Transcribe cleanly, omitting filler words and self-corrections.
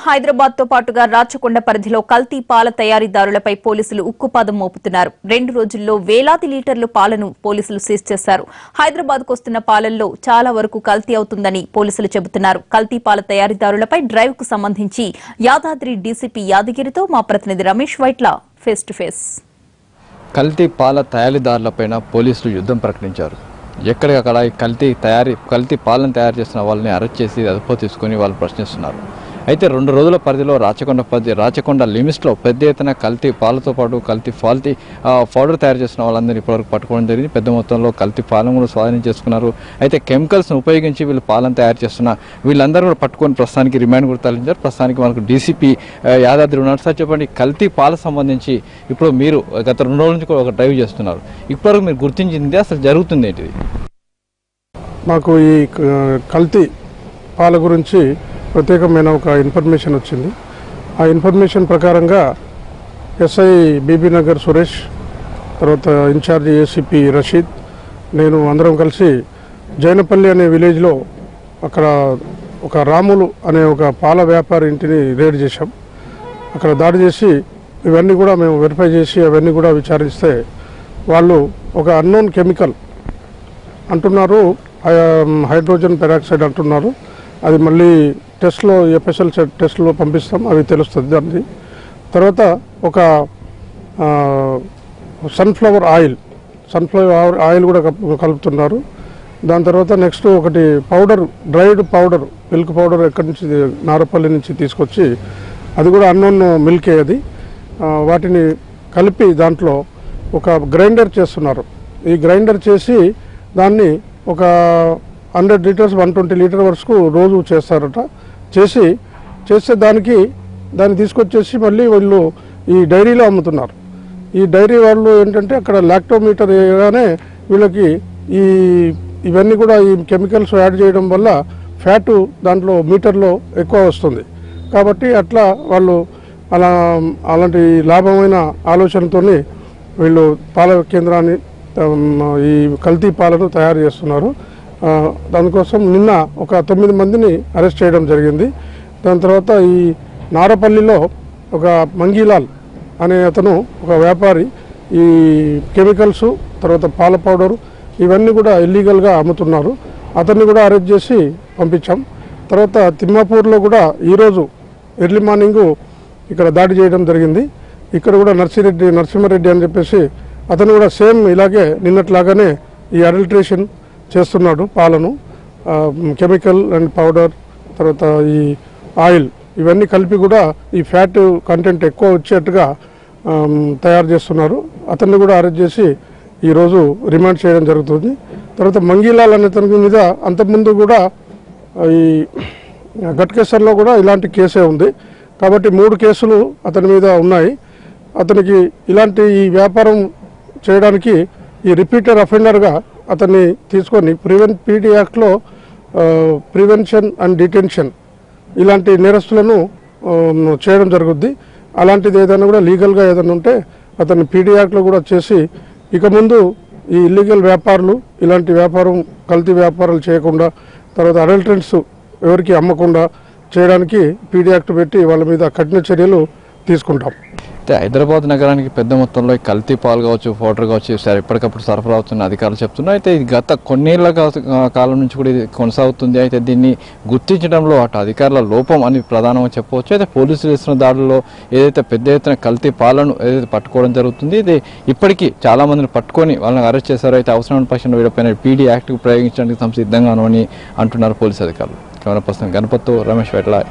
హైదరాబాద్ తో పాటుగా రాచకొండ పరిధిలో కల్తీ పాల తయారీదారులపై పోలీసులు ఉక్కుపాదం మోపుతున్నారు. 2 రోజుల్లో వేలాది లీటర్ల పాలను పోలీసులు సీజ్ చేశారు. హైదరాబాద్ కు వస్తున్న పాలల్లో చాలా వరకు కల్తీ అవుతుందని పోలీసులు చెబుతున్నారు. కల్తీ పాల తయారీదారులపై డ్రైవ్ కు సంబంధించి యాదాద్రి డీసీపీ యాదగిరితో మా ప్రతినిధి Ramesh Vaitla face to face. కల్తీ పాల తయారీదారులపైన పోలీసులు యుద్ధం ప్రకటించారు. ఎక్కడికక్కడ కల్తీ పాలను తయారు చేస్తున్న వాళ్ళని అరెస్ట్ చేసి అదుపులో తీసుకుని వాళ్ళు ప్రశ్నిస్తున్నారు. అయితే 2 రోజుల పరిధిలో రాచకొండ లిమిట్స్లో పెద్ద ఎత్తున కల్తీ పాలతో పాటు కల్తీ పౌడర్ తయారు చేసిన వాళ్ళందరినీ ఇప్పటివరకు పట్టుకోవడం జరిగింది. పెద్ద మొత్తంలో కల్తీ పాలను కూడా స్వాధీనం చేసుకున్నారు. అయితే కెమికల్స్ను ఉపయోగించి వీళ్ళు పాలను తయారు చేస్తున్న వీళ్ళందరూ కూడా పట్టుకొని ప్రస్తుతానికి రిమాండ్ కూడా తరలించారు. ప్రస్తుతానికి మనకు డీసీపీ యాదాద్రి ఉన్నారు. సార్ చెప్పండి, కల్తీ పాలకు సంబంధించి ఇప్పుడు మీరు గత 2 రోజుల నుంచి కూడా ఒక డ్రైవ్ చేస్తున్నారు. ఇప్పటివరకు మీరు గుర్తించింది అసలు జరుగుతుంది ఏంటిది? మాకు ఈ కల్తీ పాల గురించి ప్రత్యేకమైన ఒక ఇన్ఫర్మేషన్ వచ్చింది. ఆ ఇన్ఫర్మేషన్ ప్రకారంగా ఎస్ఐ బీబీ నగర్ సురేష్, తర్వాత ఇన్ఛార్జి ఏసీపీ రషీద్, నేను అందరం కలిసి జైనపల్లి అనే విలేజ్లో అక్కడ ఒక రాములు అనే ఒక పాల వ్యాపారి ఇంటిని రేడ్ చేశాం. అక్కడ దాడి చేసి ఇవన్నీ కూడా మేము వెరిఫై చేసి అవన్నీ కూడా విచారిస్తే వాళ్ళు ఒక అన్నోన్ కెమికల్ అంటున్నారు, హైడ్రోజన్ పెరాక్సైడ్ అంటున్నారు. అది మళ్ళీ టెస్ట్లో ఎఫ్ఎస్ఎల్ టెస్ట్లో పంపిస్తాం, అవి తెలుస్తుంది. దాన్ని తర్వాత ఒక సన్ఫ్లవర్ ఆయిల్ కూడా కలుపుతున్నారు. దాని తర్వాత నెక్స్ట్ ఒకటి powder, dried powder, milk powder ఎక్కడి నుంచి నారపల్లి నుంచి తీసుకొచ్చి అది కూడా అన్నోన్ మిల్కే. అది వాటిని కలిపి దాంట్లో ఒక గ్రైండర్ చేస్తున్నారు. ఈ గ్రైండర్ చేసి దాన్ని ఒక 100 లీటర్స్ 120 లీటర్ వరకు రోజు చేస్తారట. చేస్తే దాన్ని తీసుకొచ్చేసి మళ్ళీ వీళ్ళు ఈ డైరీలో అమ్ముతున్నారు. ఈ డైరీ వాళ్ళు ఏంటంటే అక్కడ లాక్టోమీటర్ వేయగానే వీళ్ళకి ఇవన్నీ కూడా ఈ కెమికల్స్ యాడ్ చేయడం వల్ల ఫ్యాటు దాంట్లో మీటర్లో ఎక్కువ వస్తుంది. కాబట్టి అట్లా వాళ్ళు అలాంటి లాభమైన ఆలోచనతో వీళ్ళు పాల కేంద్రాన్ని ఈ కల్తీ పాలను తయారు చేస్తున్నారు. దానికోసం నిన్న ఒక 9 మందిని అరెస్ట్ చేయడం జరిగింది. దాని తర్వాత ఈ నారపల్లిలో ఒక మంగీలాల్ అనే అతను ఒక వ్యాపారి ఈ కెమికల్స్ తర్వాత పాల పౌడరు ఇవన్నీ కూడా ఇల్లీగల్గా అమ్ముతున్నారు. అతన్ని కూడా అరెస్ట్ చేసి పంపించాం. తర్వాత తిమ్మాపూర్లో కూడా ఈరోజు ఎర్లీ మార్నింగు ఇక్కడ దాడి చేయడం జరిగింది. ఇక్కడ కూడా నరసింహారెడ్డి అని చెప్పేసి అతను కూడా సేమ్ ఇలాగే నిన్నట్లాగానే ఈ అడల్ట్రేషన్ చేస్తున్నాడు పాలను. కెమికల్ అండ్ పౌడర్ తర్వాత ఈ ఆయిల్ ఇవన్నీ కలిపి కూడా ఈ ఫ్యాట్ కంటెంట్ ఎక్కువ వచ్చేట్టుగా తయారు చేస్తున్నారు. అతన్ని కూడా అరెస్ట్ చేసి ఈరోజు రిమాండ్ చేయడం జరుగుతుంది. తర్వాత మంగీలాల్ అనే అతని మీద అంతకుముందు కూడా ఈ గట్కేసర్లో కూడా ఇలాంటి కేసే ఉంది. కాబట్టి 3 కేసులు అతని మీద ఉన్నాయి. అతనికి ఇలాంటి ఈ వ్యాపారం చేయడానికి ఈ రిపీటర్ అఫెండర్గా అతన్ని తీసుకొని పీడీ యాక్ట్లో ప్రివెన్షన్ అండ్ డిటెన్షన్ ఇలాంటి నేరస్తులను చేయడం జరుగుద్ది. అలాంటిది ఏదైనా కూడా లీగల్గా ఏదైనా ఉంటే అతన్ని పీడీ యాక్ట్లో కూడా చేసి ఇక ముందు ఈ ఇల్లీగల్ వ్యాపారులు ఇలాంటి కల్తీ వ్యాపారాలు చేయకుండా తర్వాత అడల్టరెంట్స్ ఎవరికి అమ్మకుండా చేయడానికి పీడీ యాక్ట్ పెట్టి వాళ్ళ మీద కఠిన చర్యలు తీసుకుంటాం. అయితే హైదరాబాద్ నగరానికి పెద్ద మొత్తంలో కల్తీ పాలు కావచ్చు, పౌడర్ కావచ్చు ఎప్పటికప్పుడు సరఫరా అవుతున్న అధికారులు చెప్తున్నారు. అయితే ఇది గత కొన్నేళ్ల కాలం నుంచి కూడా ఇది కొనసాగుతుంది. అయితే దీన్ని గుర్తించడంలో అటు అధికారుల లోపం అని ప్రధానంగా చెప్పవచ్చు. అయితే పోలీసులు ఇస్తున్న దాడుల్లో ఏదైతే పెద్ద ఎత్తున కల్తీ పాలను ఏదైతే పట్టుకోవడం జరుగుతుంది, ఇది ఇప్పటికీ చాలా మందిని పట్టుకొని వాళ్ళని అరెస్ట్ చేశారు. అయితే అవసరమైన పక్షంలో వీళ్ళపైన పీడీ యాక్ట్ ప్రయోగించడానికి సిద్ధంగా అని అంటున్నారు పోలీసు అధికారులు. కెమెరా పర్సన్ గణపతితో రమేష్ వైట్ల.